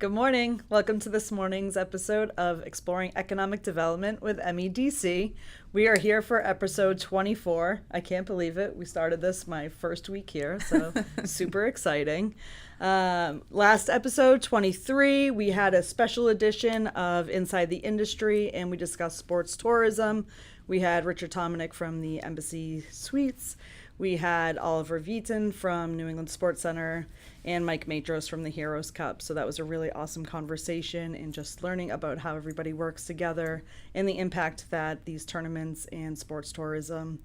Good morning. Welcome to this morning's episode of Exploring Economic Development with MEDC. We are here for episode 24. I can't believe it. We started this my first week here, so super exciting. Last episode, 23, we had a special edition of Inside the Industry, and we discussed sports tourism. We had Richard Tomanek from the Embassy Suites. We had Oliver Vieten from New England Sports Center and Mike Matros from the Heroes Cup. So that was a really awesome conversation and just learning about how everybody works together and the impact that these tournaments and sports tourism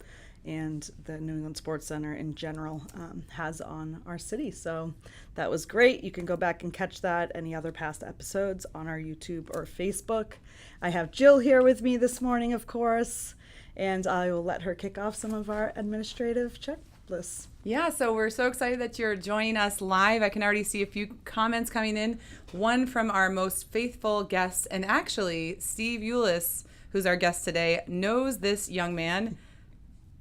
and the New England Sports Center in general has on our city. So that was great. You can go back and catch that, any other past episodes on our YouTube or Facebook. I have Jill here with me this morning, of course, and I will let her kick off some of our administrative checklists. Yeah, so we're so excited that you're joining us live. I can already see a few comments coming in. One from our most faithful guests, and actually Steve Uliss, who's our guest today, knows this young man,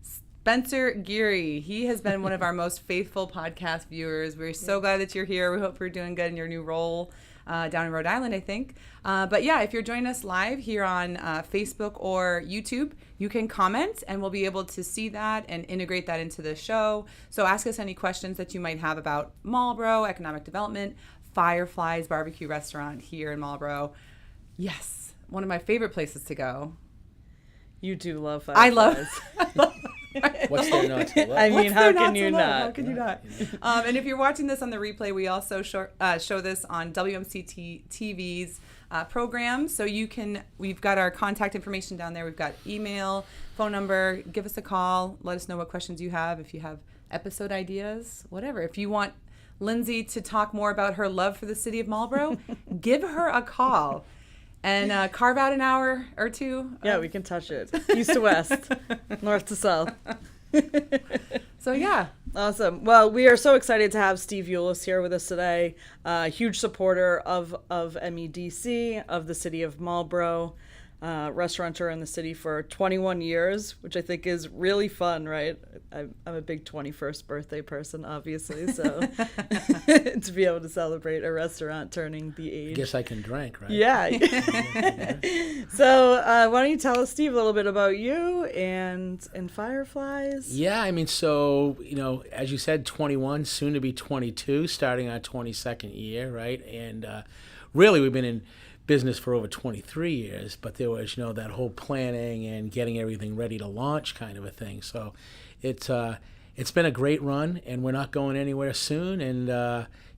Spencer Geary. He has been one of our most faithful podcast viewers. We're so glad that you're here. We hope you're doing good in your new role down in Rhode Island, I think. But yeah, if you're joining us live here on Facebook or YouTube, you can comment and we'll be able to see that and integrate that into the show. So ask us any questions that you might have about Marlborough, economic development, Firefly's barbecue restaurant here in Marlborough. Yes, one of my favorite places to go. You do love Fireflies. I love What's there not to love? I mean, how can you not? How can you not? And if you're watching this on the replay, we also show this on WMCT TV's program. So we've got our contact information down there. We've got email, phone number. Give us a call. Let us know what questions you have. If you have episode ideas, whatever. If you want Lindsay to talk more about her love for the city of Marlborough, give her a call. And carve out an hour or two. Yeah, we can touch it. East to west, north to south. So, yeah. Awesome. Well, we are so excited to have Steve Uliss here with us today. Huge supporter of MEDC, of the city of Marlborough. Restaurateur in the city for 21 years, which I think is really fun, right? I'm a big 21st birthday person, obviously, so to be able to celebrate a restaurant turning the age. I guess I can drink, right? Yeah. So why don't you tell us, Steve, a little bit about you and Fireflies? Yeah, I mean, so, as you said, 21, soon to be 22, starting our 22nd year, right? And really, we've been in business for over 23 years, but there was, that whole planning and getting everything ready to launch kind of a thing. So it's been a great run, and we're not going anywhere soon. And,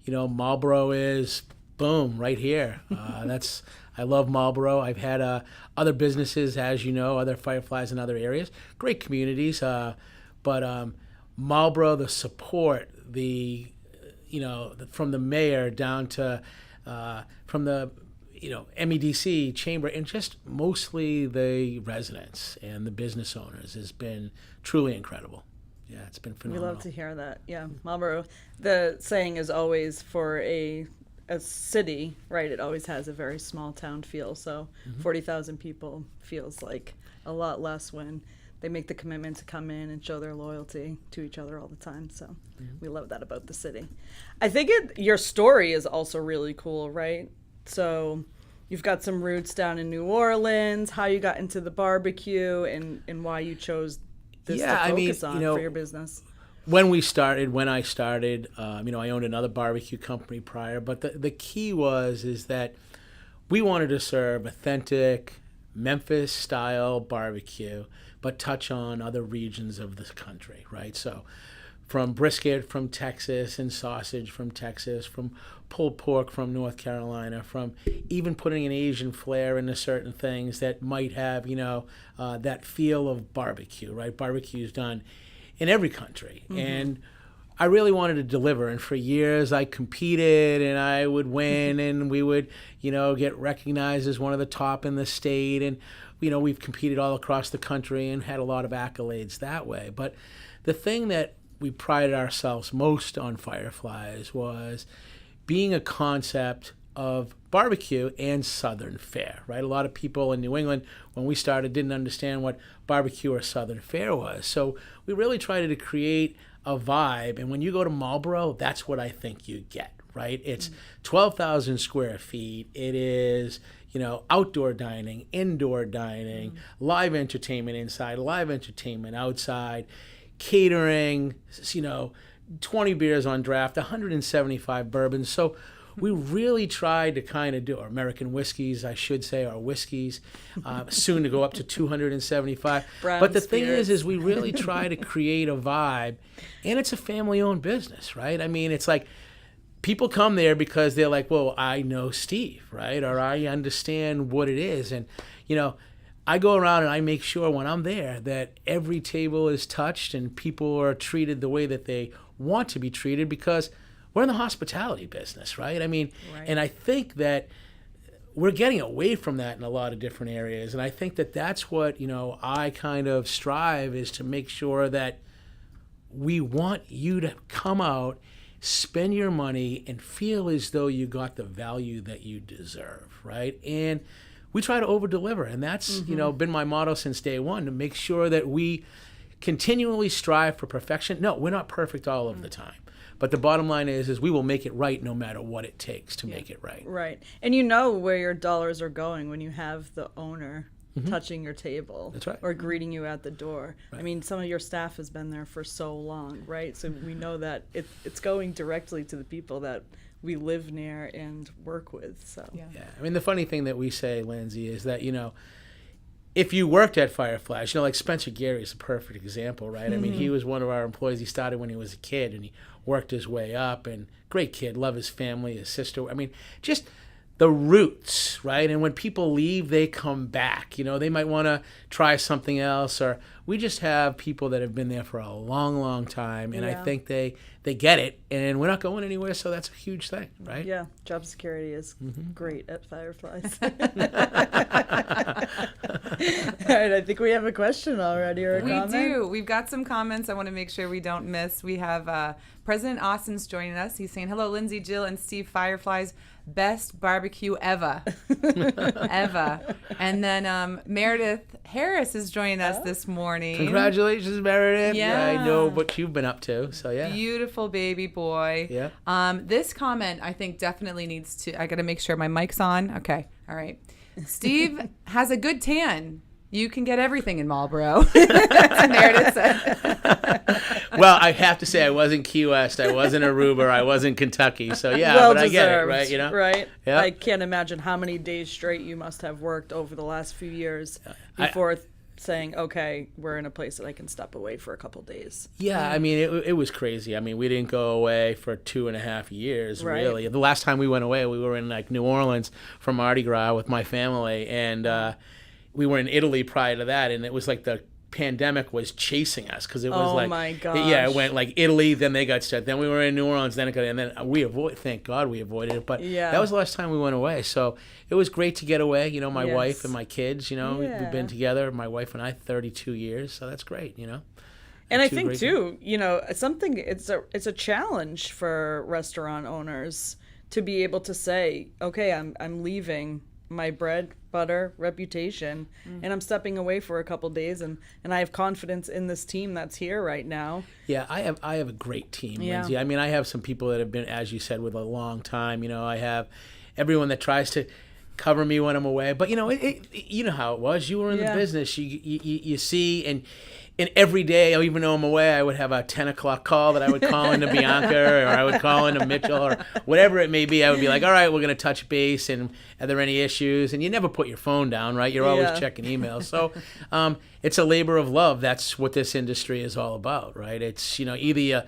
Marlborough is, boom, right here. I love Marlborough. I've had other businesses, as you know, other Fireflies in other areas, great communities. But Marlborough, the support, from the mayor down to, from the MEDC, chamber, and just mostly the residents and the business owners has been truly incredible. Yeah, it's been phenomenal. We love to hear that. Yeah, Marlborough, the saying is always for a city, right? It always has a very small town feel. So 40,000 people feels like a lot less when they make the commitment to come in and show their loyalty to each other all the time. So we love that about the city. I think your story is also really cool, right? So you've got some roots down in New Orleans, how you got into the barbecue and why you chose this to focus on for your business. When I started, I owned another barbecue company prior, but the key is that we wanted to serve authentic Memphis-style barbecue, but touch on other regions of the country, right? So from brisket from Texas and sausage from Texas, from pulled pork from North Carolina, from even putting an Asian flair into certain things that might have, that feel of barbecue, right? Barbecue is done in every country. And I really wanted to deliver. And for years I competed and I would win and we would, get recognized as one of the top in the state. And, we've competed all across the country and had a lot of accolades that way. But the thing that we prided ourselves most on Fireflies was being a concept of barbecue and Southern fare, right? A lot of people in New England, when we started, didn't understand what barbecue or Southern fare was. So we really tried to create a vibe. And when you go to Marlborough, that's what I think you get, right? It's 12,000 square feet. It is, outdoor dining, indoor dining, live entertainment inside, live entertainment outside, catering, 20 beers on draft, 175 bourbons. So we really tried to kind of do, or American whiskeys, I should say, or whiskeys, soon to go up to 275. Brown but the thing spirits. is we really try to create a vibe, and it's a family-owned business, right? I mean, it's like people come there because they're like, well, I know Steve, right? Or I understand what it is. And, I go around and I make sure when I'm there that every table is touched and people are treated the way that they want to be treated, because we're in the hospitality business, right? I mean, and I think that we're getting away from that in a lot of different areas. And I think that that's what, I kind of strive, is to make sure that we want you to come out, spend your money, and feel as though you got the value that you deserve, right? And we try to over-deliver. And that's, been my motto since day one, to make sure that we continually strive for perfection. No, we're not perfect all of the time. But the bottom line is we will make it right no matter what it takes to make it right. Right. And you know where your dollars are going when you have the owner touching your table. That's right. Or greeting you at the door. Right. I mean, some of your staff has been there for so long, right? So we know that it's going directly to the people that we live near and work with. So Yeah. I mean, the funny thing that we say, Lindsay, is that, if you worked at Firefly, like Spencer Gary is a perfect example, right? I mean, he was one of our employees. He started when he was a kid, and he worked his way up, and great kid, love his family, his sister. I mean, just the roots, right? And when people leave, they come back. They might want to try something else, or we just have people that have been there for a long, long time, and I think they get it, and we're not going anywhere, so that's a huge thing, right? Yeah, job security is great at Fireflies. All right, I think we have a question already, or a comment. We do. We've got some comments I want to make sure we don't miss. We have President Austin's joining us. He's saying, hello, Lindsay, Jill, and Steve, Fireflies. Best barbecue ever. Ever. And then Meredith Harris is joining us this morning. Congratulations, Meredith. Yeah. I know what you've been up to, so yeah. Beautiful baby boy. Yeah. This comment, I think, definitely needs to, I got to make sure my mic's on. Okay. All right. Steve has a good tan. You can get everything in Marlborough. That's Meredith said. Well, I have to say, I wasn't Key West, I wasn't Aruba, I wasn't Kentucky, so yeah, Well but I get it, deserved, right? Right? Yeah. I can't imagine how many days straight you must have worked over the last few years before saying, okay, we're in a place that I can step away for a couple days. Yeah, I mean, it was crazy. I mean, we didn't go away for 2.5 years, Right. really. The last time we went away, we were in New Orleans for Mardi Gras with my family, and we were in Italy prior to that, and it was like the pandemic was chasing us, because it was my gosh. Yeah, it went like Italy, then they got shut, then we were in New Orleans, then and then thank God we avoided it, but that was the last time we went away, so it was great to get away. My wife and my kids, we've been together, my wife and I, 32 years, so that's great, And I think too, something it's a challenge for restaurant owners to be able to say, okay, I'm leaving my bread, butter, reputation, and I'm stepping away for a couple days, and I have confidence in this team that's here right now. Yeah, I have a great team, Lindsay. I mean, I have some people that have been, as you said, with a long time. I have everyone that tries to cover me when I'm away, but you know how it was. You were in the business. You see, and every day, even though I'm away, I would have a 10 o'clock call that I would call into Bianca, or I would call into Mitchell, or whatever it may be. I would be like, all right, we're going to touch base, and are there any issues? And you never put your phone down, right? You're always checking emails. So it's a labor of love. That's what this industry is all about, right? It's, either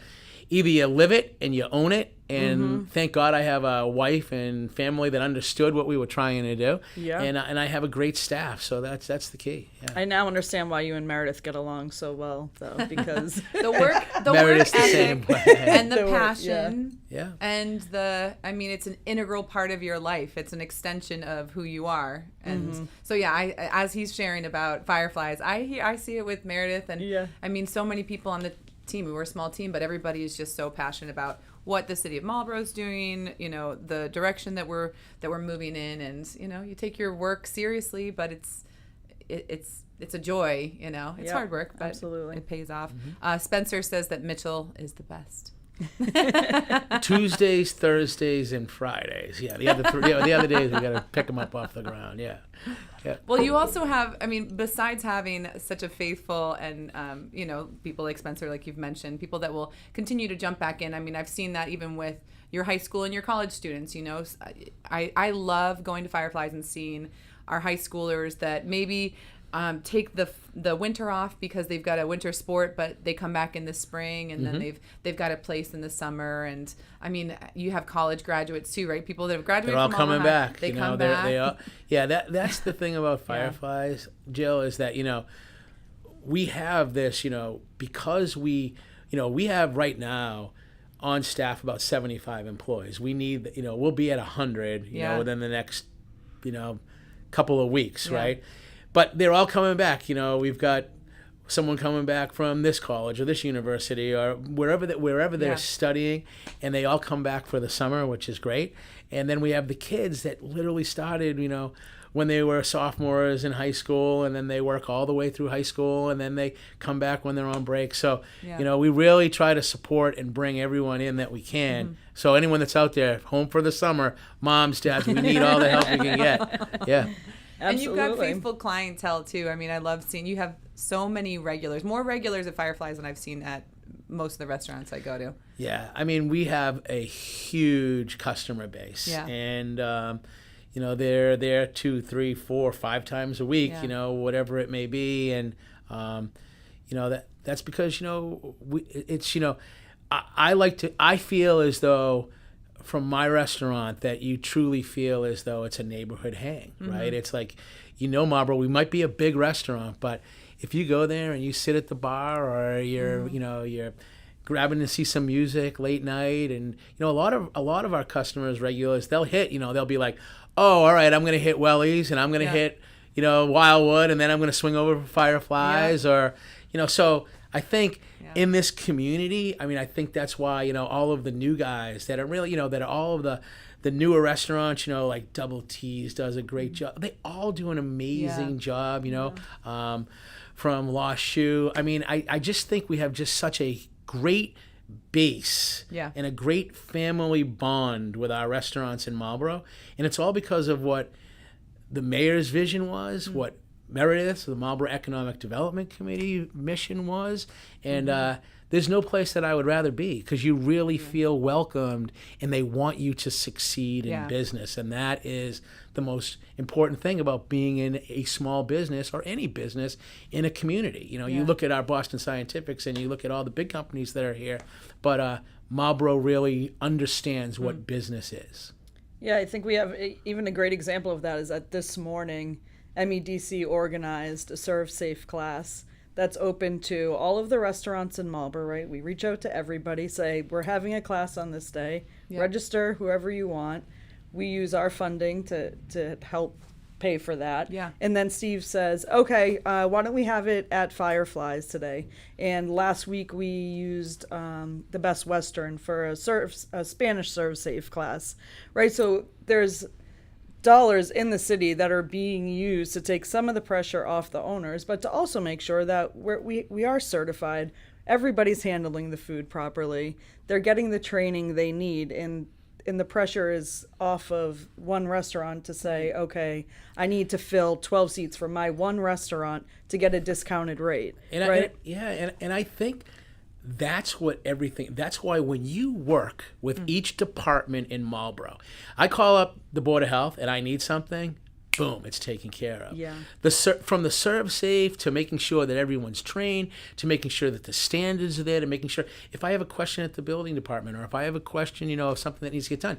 you live it and you own it, and thank God I have a wife and family that understood what we were trying to do. Yeah. And I have a great staff, so that's the key. Yeah. I now understand why you and Meredith get along so well, though, because the work Meredith's the ethic same way. and the The work, passion, yeah. and it's an integral part of your life. It's an extension of who you are, and so as he's sharing about Fireflies, I see it with Meredith, and so many people on the team. We were a small team, but everybody is just so passionate about what the city of Marlborough is doing, the direction that we're moving in, and you take your work seriously, but it's a joy, it's hard work, but absolutely. it pays off. Spencer says that Mitchell is the best. Tuesdays, Thursdays, and Fridays. Yeah, the other days we got to pick them up off the ground. Yeah. Well, you also have, I mean, besides having such a faithful and, people like Spencer, like you've mentioned, people that will continue to jump back in. I mean, I've seen that even with your high school and your college students, I love going to Fireflies and seeing our high schoolers that maybe take the winter off because they've got a winter sport, but they come back in the spring, and then they've got a place in the summer. And I mean, you have college graduates too, right? People that have graduated. They're all from coming Omaha, back. They come back. That's the thing about Fireflies, Jill, is that we have this, because we have right now on staff about 75 employees. We need, we'll be at 100, within the next, couple of weeks, right? But they're all coming back. We've got someone coming back from this college or this university or wherever they're studying, and they all come back for the summer, which is great. And then we have the kids that literally started, when they were sophomores in high school, and then they work all the way through high school, and then they come back when they're on break. So, we really try to support and bring everyone in that we can. So anyone that's out there, home for the summer, moms, dads, we need all the help we can get. Yeah. Absolutely. And you've got faithful clientele too. I mean, I love seeing you have so many regulars, more regulars at Fireflies than I've seen at most of the restaurants I go to. Yeah, I mean, we have a huge customer base, and they're there 2, 3, 4, 5 times a week, whatever it may be, and that's because I feel as though, from my restaurant, that you truly feel as though it's a neighborhood hang, right? It's like, Marlborough, we might be a big restaurant, but if you go there and you sit at the bar, or you're you're grabbing to see some music late night, and a lot of our customers, regulars, they'll hit, they'll be like, oh, all right, I'm gonna hit Wellies, and I'm gonna hit Wildwood, and then I'm gonna swing over for Fireflies, or so I think in this community, I mean, I think that's why, all of the new guys that are really, that are all of the newer restaurants, like Double T's does a great job. They all do an amazing job, from Lost Shoe. I mean, I just think we have just such a great base and a great family bond with our restaurants in Marlborough. And it's all because of what the mayor's vision was, what Meredith, the Marlborough Economic Development Committee mission was, and there's no place that I would rather be, because you really feel welcomed, and they want you to succeed in business, and that is the most important thing about being in a small business or any business in a community. You look at our Boston Scientifics, and you look at all the big companies that are here, but Marlborough really understands what business is. Yeah, I think we have even a great example of that is that this morning MEDC organized a Serve Safe class that's open to all of the restaurants in Marlborough, right? We reach out to everybody, say, we're having a class on this day. Register whoever you want. We use our funding to help pay for that. And then Steve says, okay, why don't we have it at Fireflies today? And last week we used the Best Western for a Spanish Serve Safe class, right? So there's dollars in the city that are being used to take some of the pressure off the owners, but to also make sure that we are certified. Everybody's handling the food properly. They're getting the training they need, and the pressure is off of one restaurant to say, okay, I need to fill 12 seats for my one restaurant to get a discounted rate. Right? And I think that's why when you work with each department in Marlborough, I call up the Board of Health and I need something, boom, it's taken care of. From the Serve Safe to making sure that everyone's trained, to making sure that the standards are there, to making sure if I have a question at the building department, or if I have a question, of something that needs to get done,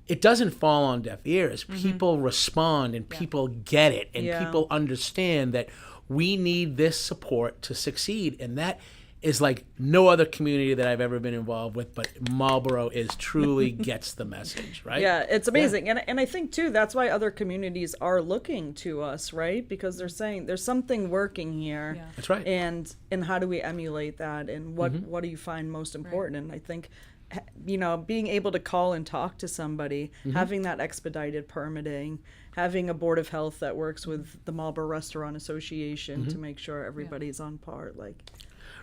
it doesn't fall on deaf ears. People respond, and people get it, and people understand that we need this support to succeed, and that is like no other community that I've ever been involved with, but Marlborough truly gets the message, right? Yeah, it's amazing. And I think, too, that's why other communities are looking to us, right? Because they're saying there's something working here. That's right. And how do we emulate that? And what do you find most important? And I think, being able to call and talk to somebody, having that expedited permitting, having a Board of Health that works with the Marlborough Restaurant Association to make sure everybody's on par,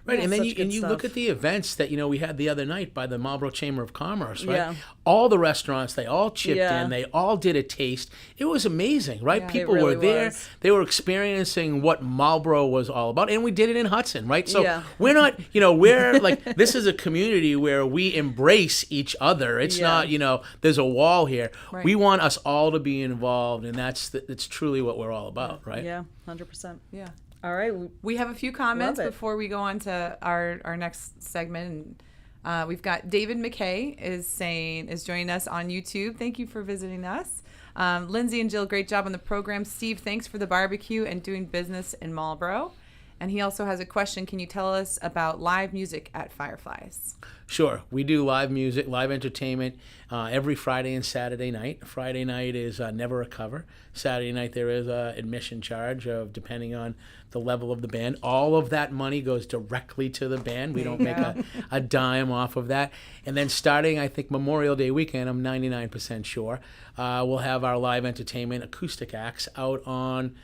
Right, and then such good you look stuff. at the events that we had the other night by the Marlborough Chamber of Commerce, right? Yeah. All the restaurants, they all chipped Yeah. in, they all did a taste. It was amazing, right? Yeah. People It really were there, was. they were experiencing what Marlborough was all about, and we did it in Hudson, right? So Yeah. we're not, we're like, this is a community where we embrace each other. It's Yeah. not, there's a wall here. Right. We want us all to be involved, and that's truly what we're all about, right? Yeah, 100%. Yeah. All right. We have a few comments Love it. before we go on to our next segment. We've got David McKay is joining us on YouTube. Thank you for visiting us. Lindsay and Jill, great job on the program. Steve, thanks for the barbecue and doing business in Marlborough. And he also has a question. Can you tell us about live music at Fireflies? Sure. We do live music, live entertainment every Friday and Saturday night. Friday night is never a cover. Saturday night there is a admission charge of depending on the level of the band. All of that money goes directly to the band. We don't make a dime off of that. And then starting, I think, Memorial Day weekend, I'm 99% sure, we'll have our live entertainment acoustic acts out on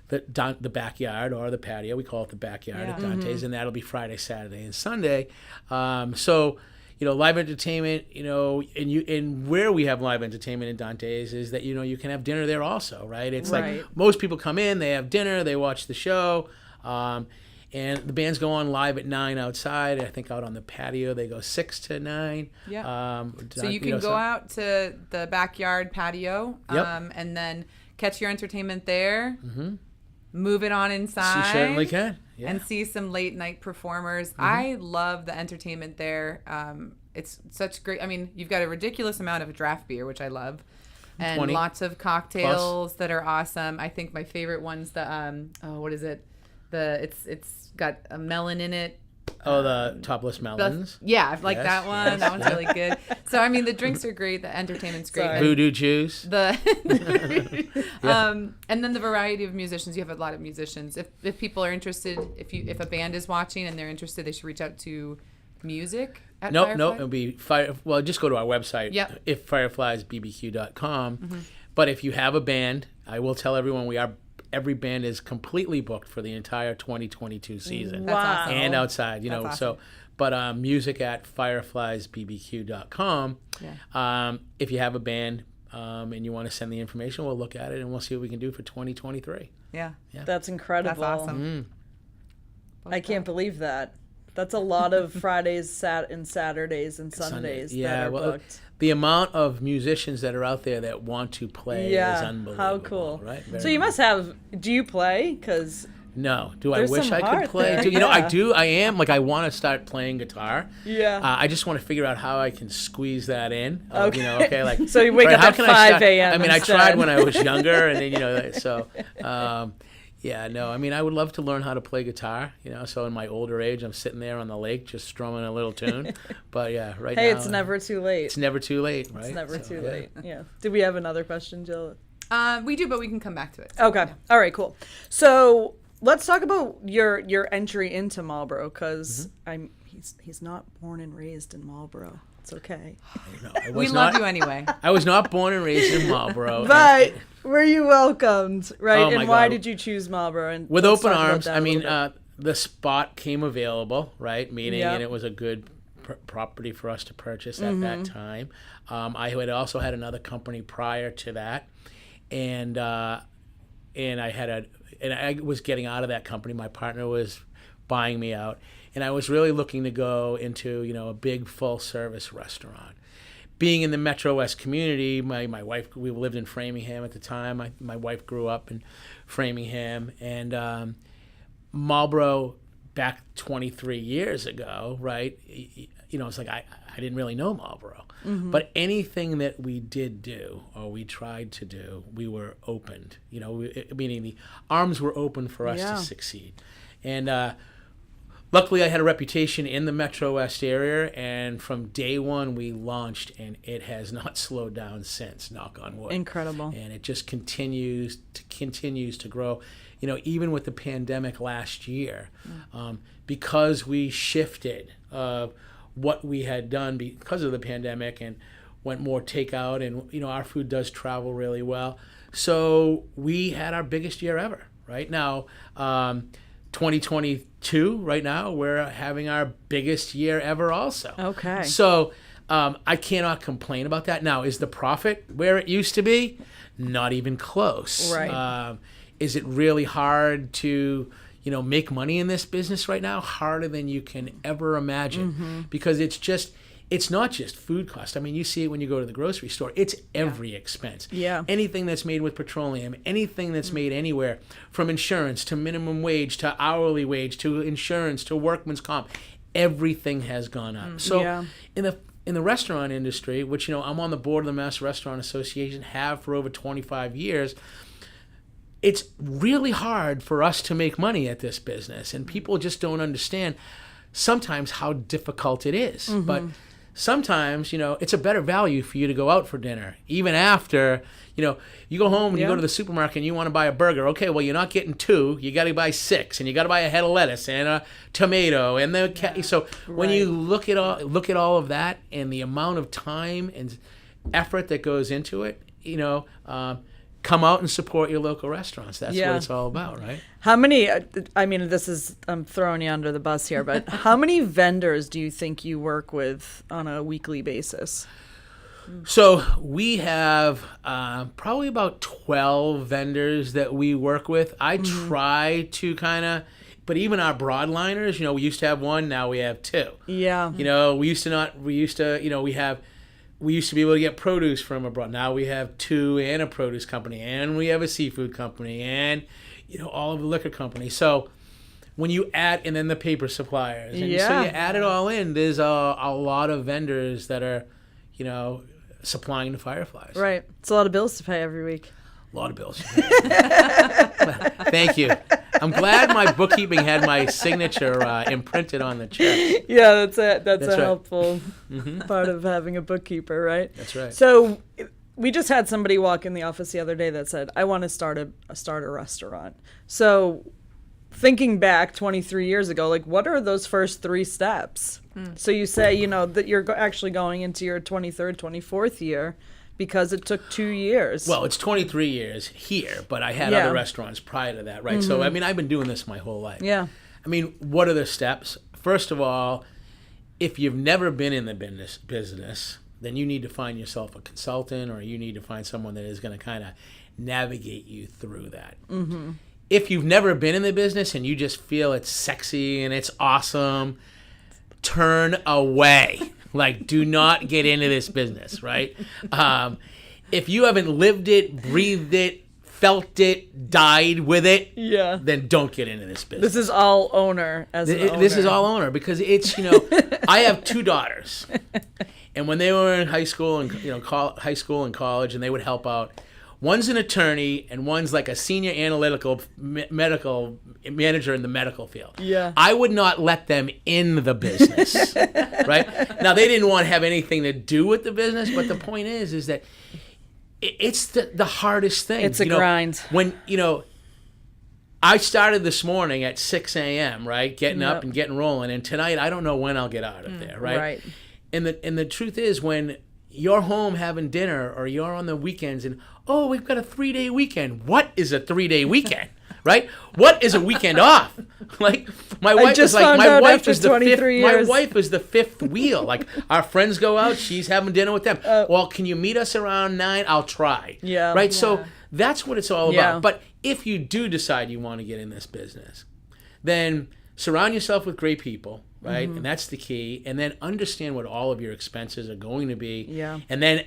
the backyard or the patio. We call it the backyard at Dante's, and that'll be Friday, Saturday, and Sunday. So, live entertainment, and where we have live entertainment in Dante's is that, you can have dinner there also, right? It's Right. like most people come in, they have dinner, they watch the show, and the bands go on live at 9 outside. I think out on the patio they go 6 to 9. Yeah. So you can go out to the backyard patio Yep. and then catch your entertainment there. Mm-hmm. Move it on inside. You certainly can. Yeah. And see some late night performers. I love the entertainment there. It's such great. I mean, you've got a ridiculous amount of draft beer, which I love, and 20 lots of cocktails that are awesome. I think my favorite one's the what is it? It's got a melon in it. Oh, the topless melons. Yeah, I like Yes, that one. yes, That one's really good. So I mean, the drinks are great. The entertainment's great. Sorry. And Voodoo juice. and then the variety of musicians. You have a lot of musicians. If people are interested, if a band is watching and they're interested, they should reach out to music at Nope, Firefly? it'll be well, just go to our website, Yep. firefliesbbq.com. But if you have a band, I will tell everyone every band is completely booked for the entire 2022 season. That's awesome. And outside, That's awesome. so but music at firefliesbbq.com. Yeah. If you have a band and you want to send the information, we'll look at it and we'll see what we can do for 2023. Yeah. That's incredible. That's awesome. I can't believe that. That's a lot of Fridays, and Saturdays and Sundays that are booked. The amount of musicians that are out there that want to play is unbelievable. How cool. Right? So you must have, do you play? Because No. Do I There's wish some I could heart play? there, I yeah. do. I am. Like, I want to start playing guitar. Yeah. I just want to figure out how I can squeeze that in. Okay. Okay, like. So you wake up how at can 5 a.m. I mean, I instead. tried when I was younger, and then, so. Yeah, no, I mean, I would love to learn how to play guitar, so in my older age, I'm sitting there on the lake just strumming a little tune. But yeah, right now. Hey, it's never too late. It's never too late, right? It's never So, too yeah. late. Yeah. Do we have another question, Jill? We do, but we can come back to it. Okay. All right, cool. So let's talk about your entry into Marlborough, because he's not born and raised in Marlborough. It's okay. No, I We was love not- you anyway. I was not born and raised in Marlborough. But were you welcomed, right? Oh, my And why God. did you choose Marlborough? And With let's open talk about arms. that I a mean, little bit. the spot came available, right? Meaning, Yeah. and it was a good property for us to purchase at that time. I had also had another company prior to that, and I was getting out of that company. My partner was buying me out, and I was really looking to go into a big full service restaurant. Being in the Metro West community, my wife, we lived in Framingham at the time. My wife grew up in Framingham, and Marlborough back 23 years ago, right? It's like I didn't really know Marlborough. But anything that we did do or we tried to do, we were opened. Meaning the arms were open for us to succeed. And luckily, I had a reputation in the Metro West area, and from day one, we launched, and it has not slowed down since, knock on wood. Incredible. And it just continues to grow. Even with the pandemic last year, because we shifted what we had done because of the pandemic and went more takeout, and, our food does travel really well. So we had our biggest year ever. Right now, 2022 right now, we're having our biggest year ever also. Okay. So I cannot complain about that. Now, is the profit where it used to be? Not even close. Right. Is it really hard to, make money in this business right now? Harder than you can ever imagine, because it's not just food cost. I mean, you see it when you go to the grocery store. It's every expense. Yeah. Anything that's made with petroleum, anything that's made anywhere, from insurance to minimum wage to hourly wage to insurance to workman's comp, everything has gone up. So in the restaurant industry, which, I'm on the board of the Mass Restaurant Association, have for over 25 years, it's really hard for us to make money at this business. And people just don't understand sometimes how difficult it is. But sometimes, it's a better value for you to go out for dinner, even after, you go home and you go to the supermarket and you want to buy a burger. Okay, well, you're not getting 2. You got to buy 6, and you got to buy a head of lettuce and a tomato and so when you look at all of that and the amount of time and effort that goes into it, come out and support your local restaurants. That's what it's all about, right? How many, I'm throwing you under the bus here, but how many vendors do you think you work with on a weekly basis? So we have probably about 12 vendors that we work with. I try to but even our broadliners, we used to have 1, now we have 2. Yeah. We used to be able to get produce from abroad. Now we have 2 and a produce company, and we have a seafood company, and all of the liquor companies. So when you add, and then the paper suppliers, and so you add it all in, there's a lot of vendors that are, supplying the Fireflies. Right. It's a lot of bills to pay every week. A lot of bills. Thank you. I'm glad my bookkeeping had my signature imprinted on the check. Yeah, that's a right. helpful part of having a bookkeeper, right? That's right. So we just had somebody walk in the office the other day that said, I want to start a restaurant. So thinking back 23 years ago, what are those first 3 steps? So you say, that you're actually going into your 23rd, 24th year because it took 2 years. Well, it's 23 years here, but I had other restaurants prior to that, right? So, I've been doing this my whole life. Yeah. What are the steps? First of all, if you've never been in the business, then you need to find yourself a consultant, or you need to find someone that is going to kind of navigate you through that. If you've never been in the business and you just feel it's sexy and it's awesome, turn away. Do not get into this business, right? If you haven't lived it, breathed it, felt it, died with it, then don't get into this business. This is all owner This is all owner, because it's, I have 2 daughters. And when they were in high school and high school and college, and they would help out, one's an attorney and one's like a senior analytical medical manager in the medical field. Yeah. I would not let them in the business, right? Now, they didn't want to have anything to do with the business, but the point is that it's the hardest thing. It's a grind. When, I started this morning at 6 a.m., right? Getting up and getting rolling. And tonight, I don't know when I'll get out of there, right? Right. And the truth is, when you're home having dinner, or you're on the weekends and, we've got a 3-day weekend. What is a 3-day weekend, right? What is a weekend off? My wife is my wife is the 23 years. My wife is the 5th wheel. Our friends go out, she's having dinner with them. Well, can you meet us around 9? I'll try. Yeah. Right? Yeah. So that's what it's all about. But if you do decide you want to get in this business, then surround yourself with great people. Right? And that's the key. And then understand what all of your expenses are going to be. Yeah. And then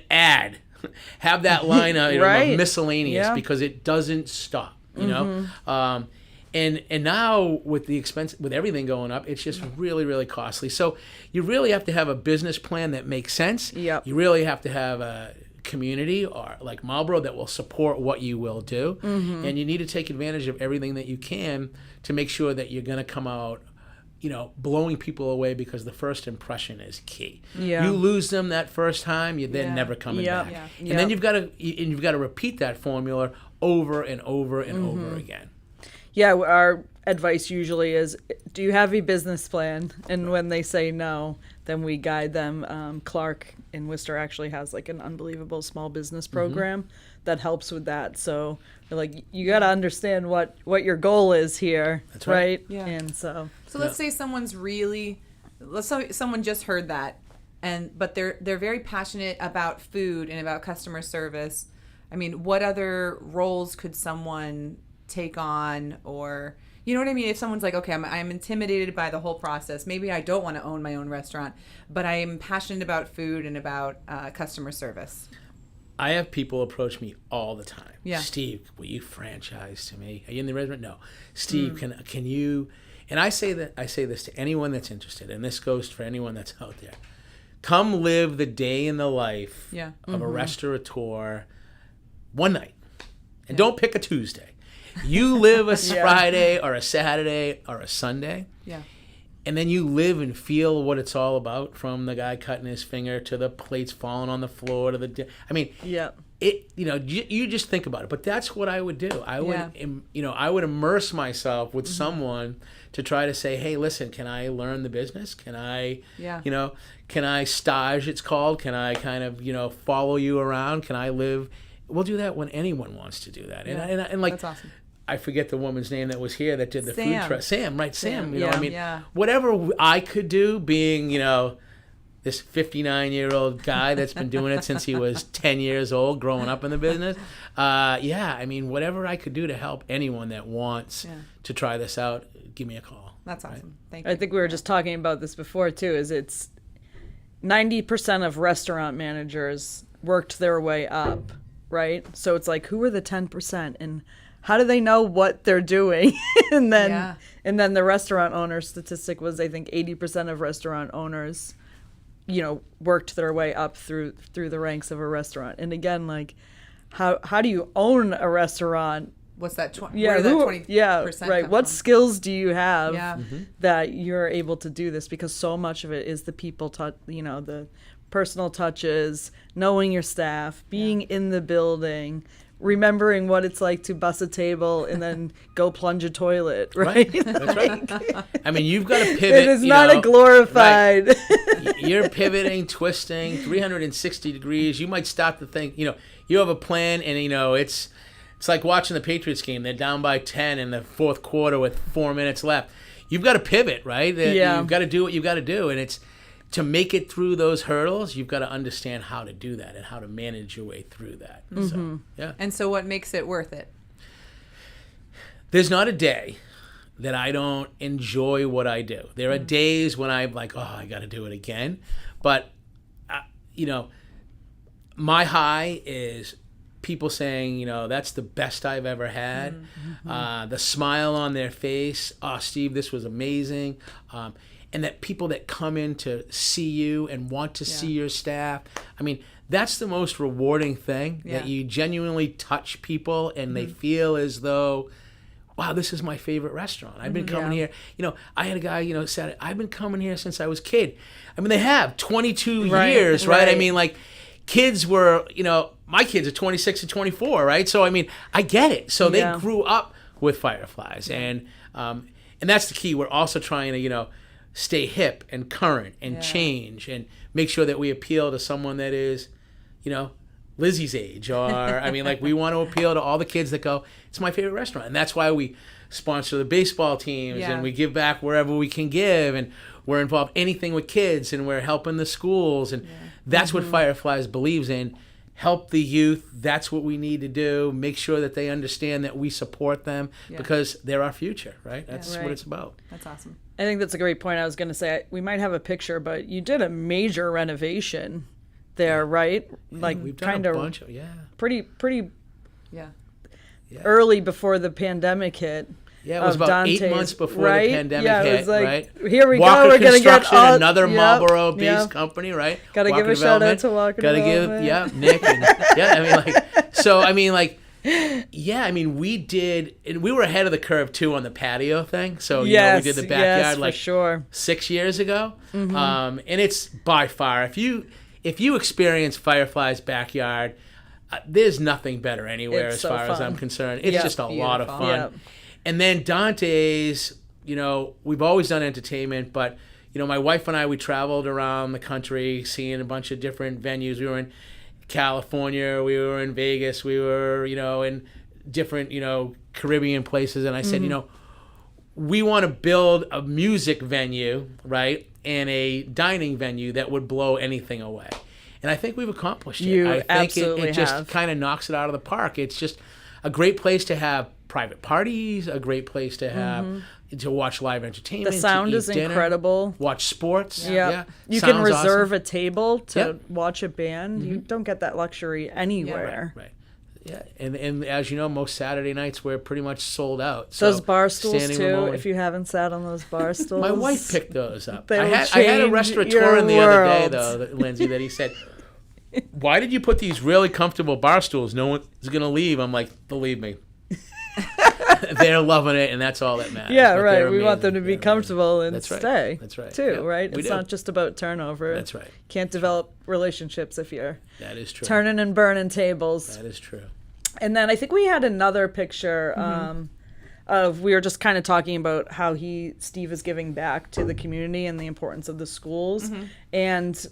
have that line of miscellaneous, because it doesn't stop, know? And now with the expense, with everything going up, it's just really, really costly. So you really have to have a business plan that makes sense. Yep. You really have to have a community, or like Marlborough, that will support what you will do. And you need to take advantage of everything that you can to make sure that you're going to come out blowing people away, because the first impression is key. Yeah. You lose them that first time, you're then never coming back. Yeah. And then you've got to repeat that formula over and over and over again. Yeah, our advice usually is, do you have a business plan? And when they say no, then we guide them. Clark in Worcester actually has like an unbelievable small business program that helps with that. So they're like, you got to understand what your goal is here. That's right. Yeah. And so let's say someone just heard that, but they're very passionate about food and about customer service. I mean, what other roles could someone take on, or you know what I mean? If someone's like, okay, I'm intimidated by the whole process. Maybe I don't want to own my own restaurant, but I am passionate about food and about customer service. I have people approach me all the time. Yeah. Steve, will you franchise to me? Are you in the restaurant? No. Steve, can you? And I say this to anyone that's interested, and this goes for anyone that's out there. Come live the day in the life of a restaurateur one night, and don't pick a Tuesday. You live a Friday or a Saturday or a Sunday. Yeah. And then you live and feel what it's all about, from the guy cutting his finger to the plates falling on the floor to the. I mean, you just think about it. But that's what I would do. I would immerse myself with someone to try to say, hey, listen, can I learn the business? Can I, can I stage? It's called. Can I kind of follow you around? Can I live? We'll do that when anyone wants to do that. Yeah. And like. That's awesome. I forget the woman's name that was here that did the food truck. Sam, right? Sam. Yeah. Whatever I could do, being, this 59-year-old guy that's been doing it since he was 10 years old, growing up in the business. Whatever I could do to help anyone that wants to try this out, give me a call. That's awesome. Right? Thank you. I think we were just talking about this before too, is it's 90% of restaurant managers worked their way up, right? So it's like, who are the 10%? And how do they know what they're doing? and then the restaurant owner statistic was, I think 80% of restaurant owners, worked their way up through the ranks of a restaurant. And again, like, how do you own a restaurant? What's that? Where did that 20% right. come What from? skills do you have that you're able to do this? Because so much of it is the people the personal touches, knowing your staff, being in the building, remembering what it's like to bus a table and then go plunge a toilet, right? That's right. I mean, you've got to pivot. It is not a glorified. Right. You're pivoting, twisting, 360 degrees. You might stop to think, you have a plan, and, it's like watching the Patriots game. They're down by 10 in the fourth quarter with 4 minutes left. You've got to pivot, right? You've got to do what you've got to do, and it's to make it through those hurdles, you've got to understand how to do that and how to manage your way through that. So, And so what makes it worth it? There's not a day that I don't enjoy what I do. There are days when I'm like, oh, I got to do it again. But, my high is people saying, that's the best I've ever had. The smile on their face. Oh, Steve, this was amazing. And that people that come in to see you and want to see your staff. I mean, that's the most rewarding thing, that you genuinely touch people and they feel as though, wow, this is my favorite restaurant. I've been coming here. I had a guy, said, I've been coming here since I was a kid. I mean, they have 22 years, right? I mean, like, kids were, my kids are 26 and 24, right? So, I mean, I get it. So they grew up with Fireflies. And that's the key. We're also trying to, stay hip and current and change and make sure that we appeal to someone that is, Lizzie's age, or I mean, like, we want to appeal to all the kids that go, it's my favorite restaurant. And that's why we sponsor the baseball teams and we give back wherever we can give, and we're involved anything with kids, and we're helping the schools, and that's what Fireflies believes in. Help the youth. That's what we need to do. Make sure that they understand that we support them because they're our future, right? That's what it's about. That's awesome. I think that's a great point. I was going to say, we might have a picture, but you did a major renovation there, right? Yeah, like, we've done kind a of bunch of, pretty Yeah. early before the pandemic hit. Yeah, it was about Dante's, 8 months before right? the pandemic it hit, was like, right? Here we Walker go. We're going to get Construction, another Marlborough-based Yep. company, right? Got to give a shout out to Walker Development. Nick. And, we did, and we were ahead of the curve, too, on the patio thing. So, we did the backyard for sure. 6 years ago. And it's by far, if you experience Firefly's backyard, there's nothing better anywhere It's as so far as fun. I'm concerned. It's just a lot of fun. Yep. And then Dante's, we've always done entertainment, but my wife and I, we traveled around the country seeing a bunch of different venues. We were in California, we were in Vegas, we were, in different, Caribbean places. And I said, we want to build a music venue, right, and a dining venue that would blow anything away. And I think we've accomplished it. I think absolutely it just have. kind of knocks it out of the park. It's just a great place to have private parties, a great place to have to watch live entertainment. The sound to eat is dinner, incredible. watch sports. Yeah. You Sounds can reserve awesome. a table to Yep. watch a band. You don't get that luxury anywhere. Right. Yeah, and as you know, most Saturday nights we're pretty much sold out. So Those bar stools standing too. room only. If you haven't sat on those bar stools, My wife picked those up. They I will had a change restaurateur in the your other day, world. though, Lindsay, that he said, "Why did you put these really comfortable bar stools? No one's gonna leave." I'm like, "Believe me, they're loving it, and that's all that matters." Yeah, But right. they're We want them to amazing. be They're comfortable and That's right. stay. That's right. Too, Yep, right? we It's do. not just about turnover. That's right. Can't develop relationships if you're That is true. turning and burning tables. That is true. And then I think we had another picture of we were just kind of talking about how Steve is giving back to the community and the importance of the schools and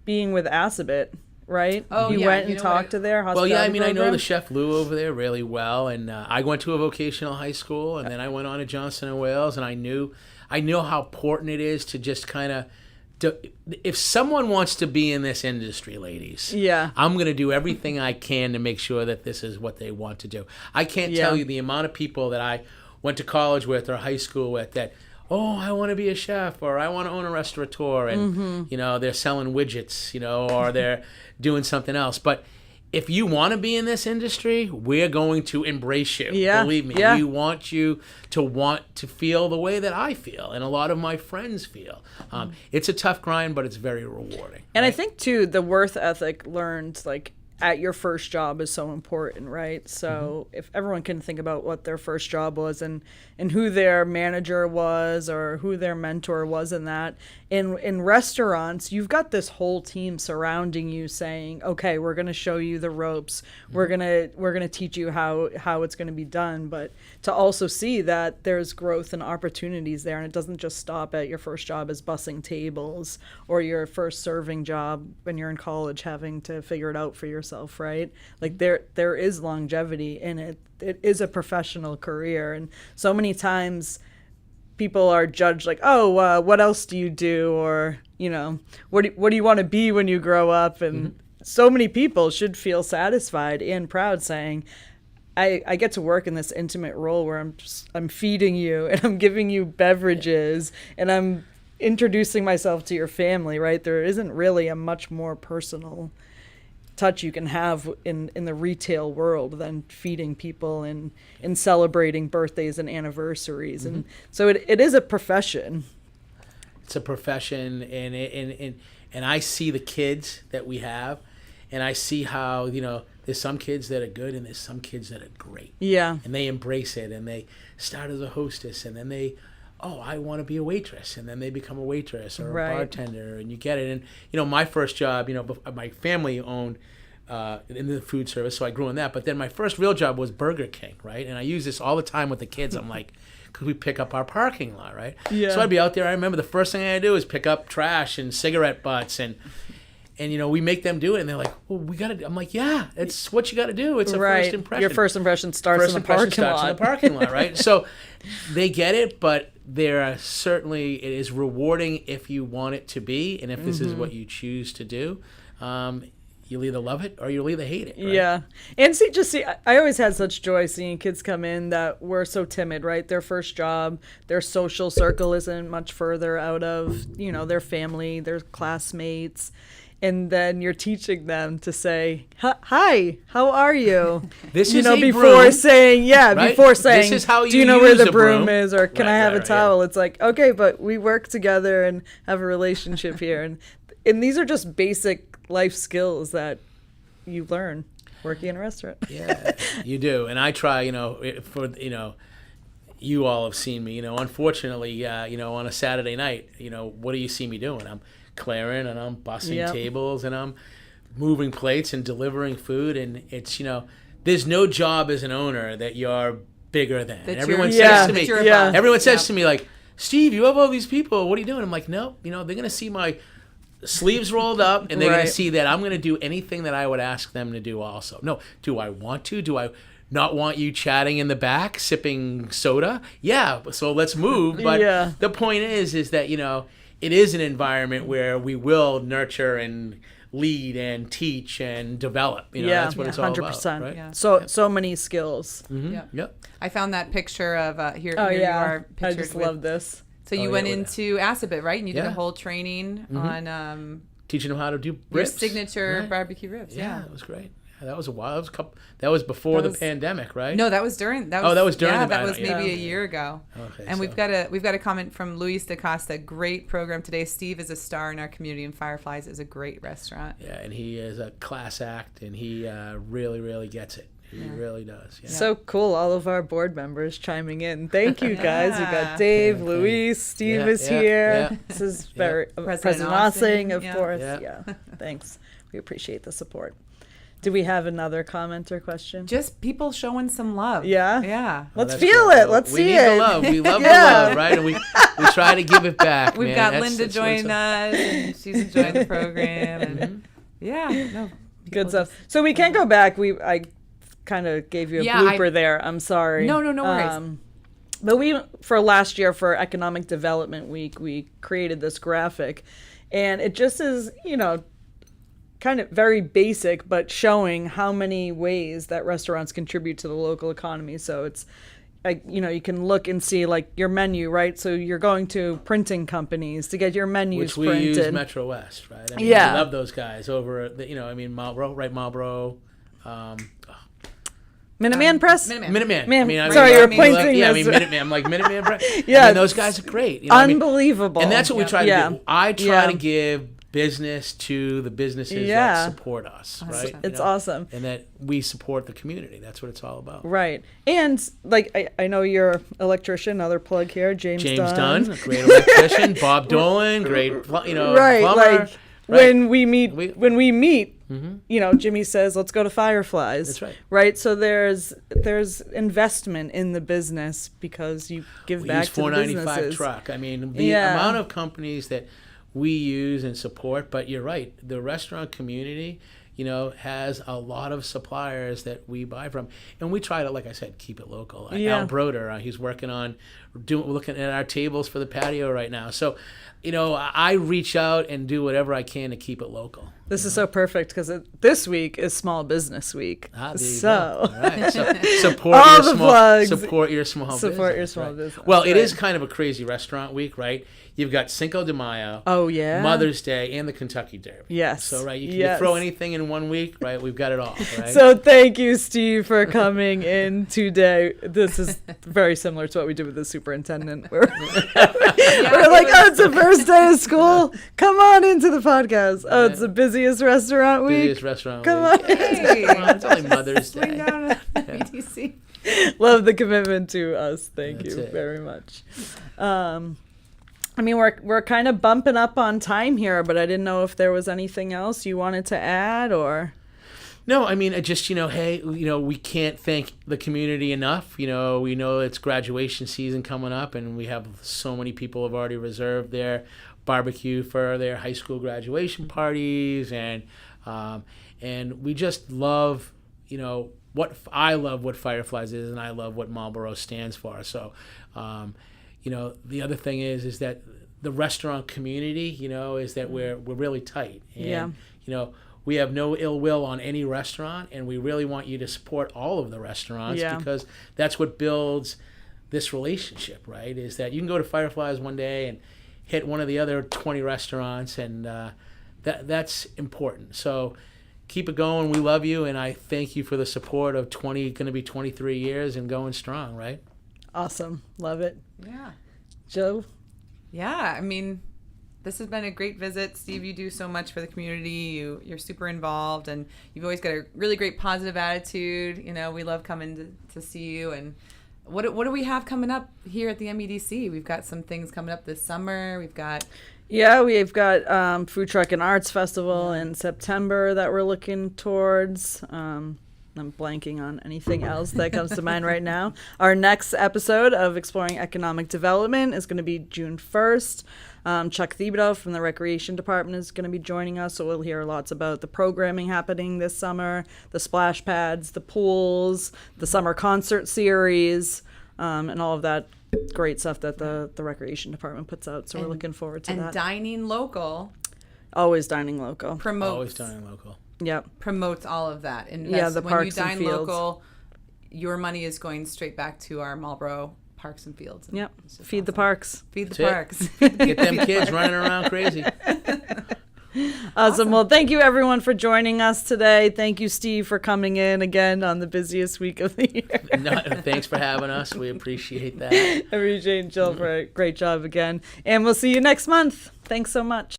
being with Assabet, right? Oh, you yeah. went You and know what? talked to their Well, hospitality yeah, I mean, I know program. the chef Lou over there really well, and I went to a vocational high school, and then I went on to Johnson and Wales, and I know how important it is to just kind of, if someone wants to be in this industry, ladies, Yeah. I'm going to do everything I can to make sure that this is what they want to do. I can't Yeah. tell you the amount of people that I went to college with or high school with that, oh, I want to be a chef, or I want to own a restaurateur, and they're selling widgets, or they're doing something else. But if you want to be in this industry, we're going to embrace you. Yeah, Believe me, yeah. we want you to feel the way that I feel, and a lot of my friends feel. It's a tough grind, but it's very rewarding. And I think too, the worth ethic learned at your first job is so important, right? So if everyone can think about what their first job was and who their manager was or who their mentor was in that, in restaurants, you've got this whole team surrounding you saying, okay, we're going to show you the ropes. We're going to teach you how it's going to be done. But to also see that there's growth and opportunities there, and it doesn't just stop at your first job as bussing tables or your first serving job when you're in college having to figure it out for yourself, right? Like there is longevity in it. It is a professional career, and so many times people are judged like, oh, what else do you do, or what do you want to be when you grow up? And so many people should feel satisfied and proud saying, I get to work in this intimate role where I'm feeding you and I'm giving you beverages and I'm introducing myself to your family, right? There isn't really a much more personal touch you can have in the retail world than feeding people and celebrating birthdays and anniversaries. And so it is a profession. It's a profession, and I see the kids that we have, and I see how there's some kids that are good and there's some kids that are great. Yeah. And they embrace it, and they start as a hostess, and then I want to be a waitress, and then they become a waitress or Right. a bartender, and you get it. And my first job, my family owned in the food service, so I grew in that. But then my first real job was Burger King, right? And I use this all the time with the kids. I'm like, could we pick up our parking lot, right? Yeah. So I'd be out there. I remember the first thing I had to do is pick up trash and cigarette butts, and we make them do it, and they're like, well, we got to. I'm like, yeah, it's what you got to do. It's a Right. first impression. Your first impression starts First in the impression parking starts lot. in the parking lot, right? So they get it, but there are certainly, it is rewarding if you want it to be, and if this is what you choose to do. You'll either love it or you'll either hate it. Right? Yeah. And see, I always had such joy seeing kids come in that were so timid, right? Their first job, their social circle isn't much further out of, their family, their classmates. And then you're teaching them to say, hi, how are you? This is a before broom, saying, right? before saying, This is how do you you know where use the a broom broom? is? Or can I have a Right, towel? It's like, okay, but we work together and have a relationship here. And these are just basic life skills that you learn working in a restaurant. Yeah, you do. And I try, you all have seen me, unfortunately, on a Saturday night, what do you see me doing? I'm clearing and I'm bussing Yep. tables and I'm moving plates and delivering food. And it's, there's no job as an owner that you're bigger than. That Everyone you're- says yeah, to that me, you're above. everyone says Yeah. to me like, Steve, you have all these people. What are you doing? I'm like, no, they're going to see my sleeves rolled up and they're going Right. to see that I'm going to do anything that I would ask them to do also. No, do I want to? Do I not want you chatting in the back, sipping soda? Yeah, so let's move. But Yeah. the point is that, it is an environment where we will nurture and lead and teach and develop. That's what it's all 100%. about. Right? Yeah. So many skills. Yeah. Yep. I found that picture of here. Oh here yeah, you are I pictured just with- love this. So you Oh, went yeah, into Assabit, right? And you did a Yeah. whole training on Teaching them how to do your ribs. signature Right. barbecue ribs. Yeah, it was great. Yeah, that was a while. That was before That the was- pandemic, right? No, that was during. That Oh, was, that was during Yeah, the that was pandemic, maybe yeah. a year ago. Okay, And so- we've got a comment from Luis DaCosta. Great program today. Steve is a star in our community, and Fireflies is a great restaurant. Yeah, and he is a class act, and he really, really gets it. He really does. Yeah. So cool, all of our board members chiming in. Thank you guys. We Yeah. got Dave, Yeah, Luis, Steve yeah, is yeah, here. yeah. This is Yeah. very President Ossing, Ossing, of yeah. course. Yeah. Yeah. Thanks. We appreciate the support. Do we have another comment or question? Just people showing some love. Yeah? Yeah. Oh, Let's that's feel great. it. Let's we see need it. the love. We love Yeah. the love, right? And we try to give it back. We've man. got That's- Linda that's what it's joining all- us, and she's enjoying the program. And yeah, no. Good people stuff. just- So we can't go back. I kind of gave you a Yeah, blooper there. I'm sorry. No worries. But for last year for Economic Development Week, we created this graphic, and it just is, kind of very basic, but showing how many ways that restaurants contribute to the local economy. So it's, you can look and see like your menu, right? So you're going to printing companies to get your menus Which we printed. use Metro West, right? I mean, Yeah. we love those guys over at Marlborough, right? Marlborough. Minuteman Press? Minuteman. Man, I mean, sorry, we you're love- pointing Yeah, this- Minuteman. I'm like Minuteman. Press. Yeah. I mean, those guys are great. I mean, Unbelievable. and that's what we try Yeah. to do. I try Yeah. to give business to the businesses Yeah. that support us, right? It's awesome. And that we support the community. That's what it's all about. Right. And I know you're an electrician, another plug here, James Dunn, a great electrician. Bob Dolan, great, Right. plumber. Like Right. when we meet, Mhm. Jimmy says, let's go to Fireflies. That's right. Right. So there's investment in the business because you give We back use to the 495 businesses. truck. I mean, the Yeah. amount of companies that we use and support, but you're right, the restaurant community, has a lot of suppliers that we buy from. And we try to, like I said, keep it local. Yeah. Al Broder, he's working on looking at our tables for the patio right now. So, I reach out and do whatever I can to keep it local. This is so perfect because this week is Small Business Week. There you So go. All right. So support All your the small plugs. support your small business. Support your small right? business, Well, it right. is kind of a crazy restaurant week, right? You've got Cinco de Mayo, Oh, yeah. Mother's Day, and the Kentucky Derby. Yes. So right, you can Yes. throw anything in one week, right? We've got it all, right? So thank you, Steve, for coming in today. This is very similar to what we did with the superintendent. We're like, oh, it's the first day of school. Come on into the podcast. Oh, it's the busiest restaurant week. Busiest restaurant Come week. on. Hey, Come on, it's only Mother's swing Day. down to BTC. Love the commitment to us. Thank That's you it. very much. We're kind of bumping up on time here, but I didn't know if there was anything else you wanted to add or. No, I mean, just, hey, we can't thank the community enough. We know it's graduation season coming up, and we have so many people have already reserved their barbecue for their high school graduation parties, and we just love, I love what Fireflies is, and I love what Marlborough stands for. So, the other thing is that the restaurant community, is that we're really tight, and we have no ill will on any restaurant, and we really want you to support all of the restaurants because that's what builds this relationship, right? Is that you can go to Fireflies one day and hit one of the other 20 restaurants, and that's important. So keep it going. We love you, and I thank you for the support of going to be 23 years and going strong, right? Awesome. Love it. Yeah. Joe? Yeah, I mean, this has been a great visit. Steve, you do so much for the community. You're super involved, and you've always got a really great positive attitude. We love coming to see you. And what do we have coming up here at the MEDC? We've got some things coming up this summer. We've got... Yeah, we've got Food Truck and Arts Festival in September that we're looking towards. I'm blanking on anything else that comes to mind right now. Our next episode of Exploring Economic Development is going to be June 1st. Chuck Thibodeau from the Recreation Department is going to be joining us, so we'll hear lots about the programming happening this summer, the splash pads, the pools, the summer concert series, and all of that great stuff that the Recreation Department puts out. So we're looking forward to that. And dining local. Always dining local. Always dining local. Yep. Promotes all of that. And the when parks you and dine fields. local, your money is going straight back to our Marlborough parks and fields. And Yep. it's just Feed the awesome. parks. Feed the That's parks. Get them kids running around crazy. Awesome. Well, thank you everyone for joining us today. Thank you, Steve, for coming in again on the busiest week of the year. No, thanks for having us. We appreciate that. I appreciate Jill for a great job again. And we'll see you next month. Thanks so much.